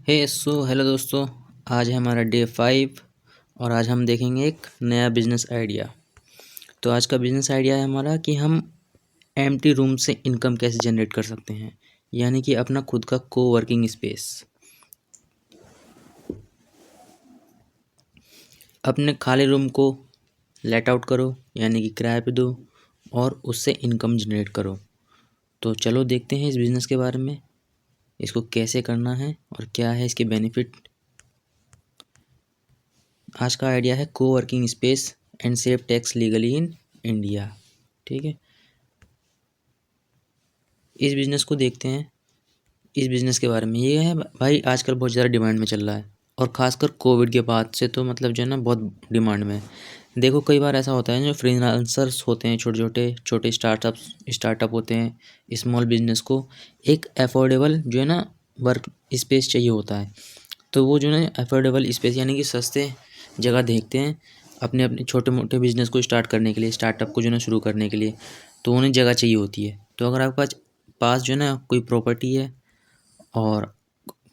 Hello दोस्तों। आज है हमारा डे 5 और आज हम देखेंगे एक नया बिजनेस आइडिया। तो आज का बिजनेस आइडिया है हमारा कि हम एम्प्टी रूम से इनकम कैसे जनरेट कर सकते हैं, यानी कि अपना खुद का कोवर्किंग स्पेस। अपने खाली रूम को लेट आउट करो, यानी कि किराए पे दो और उससे इनकम जनरेट करो। तो चलो देखते हैं इस बिज़नेस के बारे में, इसको कैसे करना है और क्या है इसके बेनिफिट। आज का आइडिया है coworking space and save tax legally in India. ठीक है, इस बिज़नेस को देखते हैं। इस बिज़नेस के बारे में ये है भाई, आजकल बहुत ज़्यादा डिमांड में चल रहा है और ख़ासकर कोविड के बाद से तो मतलब जो है ना बहुत डिमांड में है। देखो कई बार ऐसा होता है जो फ्रीलांसर्स होते हैं, छोटे स्टार्टअप होते हैं, स्मॉल बिजनेस को एक अफोर्डेबल जो है ना वर्क स्पेस चाहिए होता है। तो वो जो है अफोर्डेबल स्पेस यानी कि सस्ते जगह देखते हैं अपने अपने छोटे मोटे बिजनेस को स्टार्ट करने के लिए, स्टार्टअप को जो है ना शुरू करने के लिए। तो उन्हें जगह चाहिए होती है। तो अगर आपके पास जो है ना कोई प्रॉपर्टी है और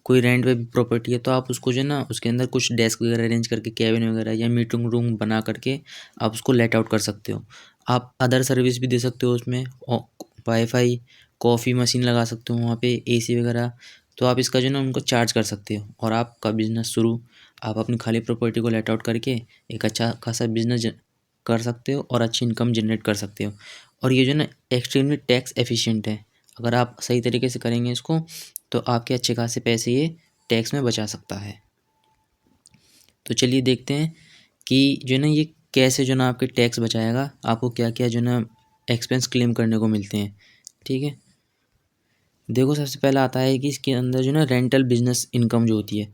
कोई रेंट पे भी प्रॉपर्टी है, तो आप उसको जो है ना उसके अंदर कुछ डेस्क वगैरह अरेंज करके, कैबिन वगैरह या मीटिंग रूम बना करके आप उसको लेट आउट कर सकते हो। आप अदर सर्विस भी दे सकते हो उसमें, वाईफाई, कॉफ़ी मशीन लगा सकते हो वहाँ पे, एसी वगैरह। तो आप इसका जो है ना उनको चार्ज कर सकते हो और आपका बिज़नेस शुरू आप अपनी खाली प्रॉपर्टी को लेट आउट करके एक अच्छा खासा बिजनेस कर सकते हो और अच्छी इनकम जनरेट कर सकते हो। और ये जो है ना एक्सट्रीमली टैक्स एफिशिएंट है। अगर आप सही तरीके से करेंगे इसको तो आपके अच्छे खासे पैसे ये टैक्स में बचा सकता है। तो चलिए देखते हैं कि जो है ना ये कैसे जो है ना आपके टैक्स बचाएगा, आपको क्या क्या जो है ना एक्सपेंस क्लेम करने को मिलते हैं। ठीक है, देखो सबसे पहला आता है कि इसके अंदर जो है ना रेंटल बिजनेस इनकम जो होती है।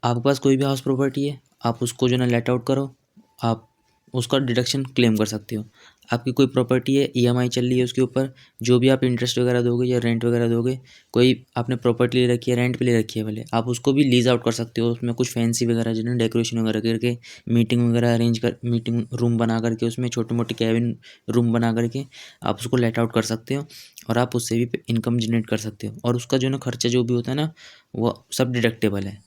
आपके पास कोई भी हाउस प्रॉपर्टी है, आप उसको जो है ना लेट आउट करो, आप उसका डिडक्शन क्लेम कर सकते हो। आपकी कोई प्रॉपर्टी है, ईएमआई चल रही है उसके ऊपर, जो भी आप इंटरेस्ट वगैरह दोगे या रेंट वगैरह दोगे, कोई आपने प्रॉपर्टी ले रखी है, रेंट पे ले रखी है भले, आप उसको भी लीज आउट कर सकते हो। उसमें कुछ फैंसी वगैरह जो है डेकोरेशन वगैरह करके, मीटिंग वगैरह अरेंज कर, मीटिंग रूम बना करके, उसमें छोटे मोटे कैबिन रूम बना करके आप उसको लेट आउट कर सकते हो और आप उससे भी इनकम जनरेट कर सकते हो। और उसका जो है ना खर्चा जो भी होता है ना वो सब डिडक्टेबल है।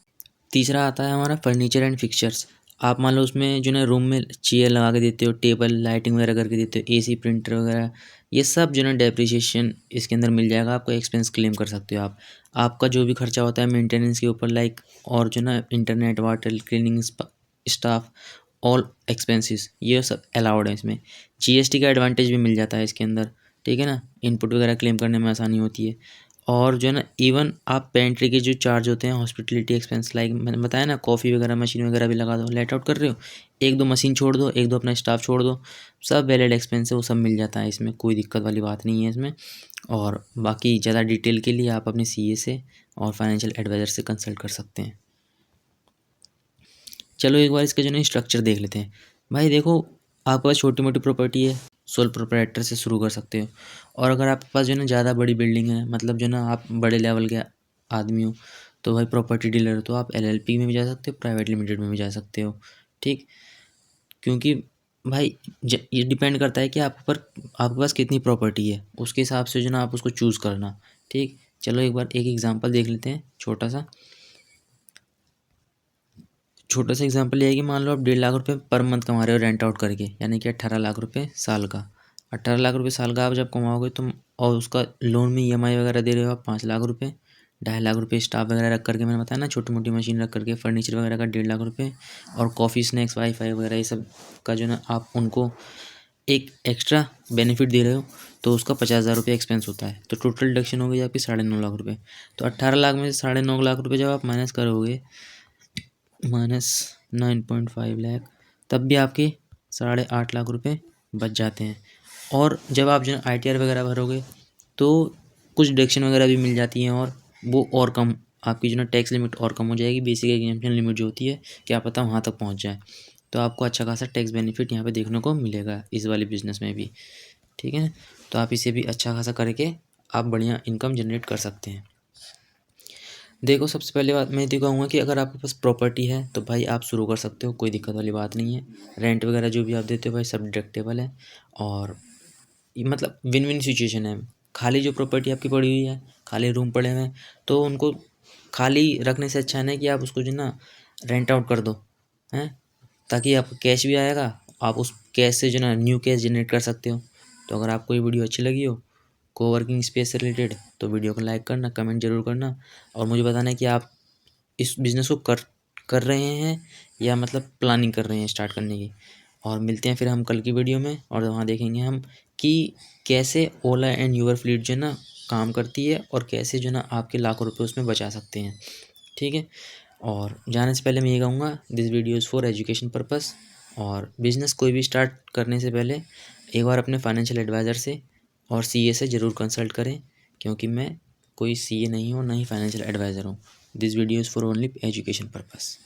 तीसरा आता है हमारा फर्नीचर एंड फिक्सचर्स। आप मान लो उसमें जो है रूम में चेयर लगा के देते हो, टेबल लाइटिंग वगैरह करके देते हो, एसी प्रिंटर वगैरह, ये सब जो है डेप्रिसिएशन इसके अंदर मिल जाएगा। आपका एक्सपेंस क्लेम कर सकते हो आप। आपका जो भी खर्चा होता है मेंटेनेंस के ऊपर, लाइक और जो ना internet, water, cleaning, staff, all expenses, ये सब अलाउड है इसमें। जीएसटी का एडवांटेज भी मिल जाता है इसके अंदर। ठीक है ना, इनपुट वगैरह क्लेम करने में आसानी होती है। और जो है ना इवन आप पेंट्री के जो चार्ज होते हैं, हॉस्पिटलिटी एक्सपेंस, लाइक मैंने बताया ना, कॉफ़ी वगैरह मशीन वगैरह भी लगा दो, लेट आउट कर रहे हो, एक दो मशीन छोड़ दो, एक दो अपना स्टाफ छोड़ दो, सब वैलिड एक्सपेंस है, वो सब मिल जाता है इसमें, कोई दिक्कत वाली बात नहीं है इसमें। और बाकी ज़्यादा डिटेल के लिए आप अपने सीए से और फाइनेंशियल एडवाइज़र से कंसल्ट कर सकते हैं। चलो एक बार इसका जो है स्ट्रक्चर देख लेते हैं। भाई देखो, आपके पास छोटी मोटी प्रॉपर्टी है, सोल प्रोप्राइटर से शुरू कर सकते हो। और अगर आपके पास जो है ना ज़्यादा बड़ी बिल्डिंग है, मतलब जो है ना आप बड़े लेवल के आदमी हो, तो भाई प्रॉपर्टी डीलर हो, तो आप एलएलपी में भी जा सकते हो, प्राइवेट लिमिटेड में भी जा सकते हो। ठीक, क्योंकि भाई ये डिपेंड करता है कि आपके पास कितनी प्रॉपर्टी है, उसके हिसाब से जो है ना आप उसको चूज़ करना। ठीक, चलो एक बार एक एग्जांपल देख लेते हैं छोटा सा एग्जांपल ये है कि मान लो आप 1.5 लाख रुपए पर मंथ कमा रहे हो रेंट आउट करके, यानी कि 18 लाख रुपए साल का। 18 लाख रुपए साल का आप जब कमाओगे तुम, और उसका लोन में ईएमआई वगैरह दे रहे हो आप 5 लाख रुपए, 2.5 लाख रुपए स्टाफ वगैरह रख करके, मैंने बताया ना छोटी मोटी मशीन रख करके, फर्नीचर वगैरह का 1.5 लाख रुपए, और कॉफ़ी, स्नैक्स, वाईफाई वगैरह ये सब का जो ना आप उनको एक एक्स्ट्रा बेनिफिट दे रहे हो, तो उसका 50,000 रुपये एक्सपेंस होता है। तो टोटल डिडक्शन हो गई आपकी 9.5 लाख रुपए। तो 18 लाख में से 9.5 लाख रुपए जब आप माइनस करोगे, -9.5 लाख, तब भी आपके 8.5 लाख रुपए बच जाते हैं। और जब आप जो है आईटीआर वगैरह भरोगे तो कुछ डिडक्शन वगैरह भी मिल जाती हैं, और वो और कम, आपकी जो है टैक्स लिमिट और कम हो जाएगी। बेसिक एग्जाम्पशन लिमिट जो होती है, क्या पता वहाँ तक पहुँच जाए। तो आपको अच्छा खासा टैक्स बेनिफिट यहाँ पे देखने को मिलेगा इस वाले बिज़नेस में भी। ठीक है, तो आप इसे भी अच्छा खासा करके आप बढ़िया इनकम जनरेट कर सकते हैं। देखो सबसे पहले बात मैं ये कहूँगा कि अगर आपके पास प्रॉपर्टी है तो भाई आप शुरू कर सकते हो, कोई दिक्कत वाली बात नहीं है। रेंट वगैरह जो भी आप देते हो भाई सब डिडक्टेबल है, और ये मतलब विन विन सिचुएशन है। खाली जो प्रॉपर्टी आपकी पड़ी हुई है, खाली रूम पड़े हुए हैं, तो उनको खाली रखने से अच्छा है ना कि आप उसको जो ना रेंट आउट कर दो, हैं, ताकि आपको कैश भी आएगा, आप उस कैश से जो ना न्यू कैश जनरेट कर सकते हो। तो अगर आपको ये वीडियो अच्छी लगी हो कोवर्किंग स्पेस से रिलेटेड तो वीडियो को लाइक करना, कमेंट जरूर करना और मुझे बताना है कि आप इस बिज़नेस को कर कर रहे हैं या मतलब प्लानिंग कर रहे हैं स्टार्ट करने की। और मिलते हैं फिर हम कल की वीडियो में और वहाँ देखेंगे हम कि कैसे ओला एंड यूबर फ्लीट जो है ना काम करती है और कैसे जो है ना आपके लाखों रुपए उसमें बचा सकते हैं। ठीक है, और जाने से पहले मैं ये कहूँगा this video is for education purpose. और बिज़नेस कोई भी स्टार्ट करने से पहले एक बार अपने फाइनेंशियल एडवाइज़र से और सीए से ज़रूर कंसल्ट करें, क्योंकि मैं कोई सीए नहीं हूँ, ना ही फाइनेंशियल एडवाइज़र हूँ। This video is for only education purpose.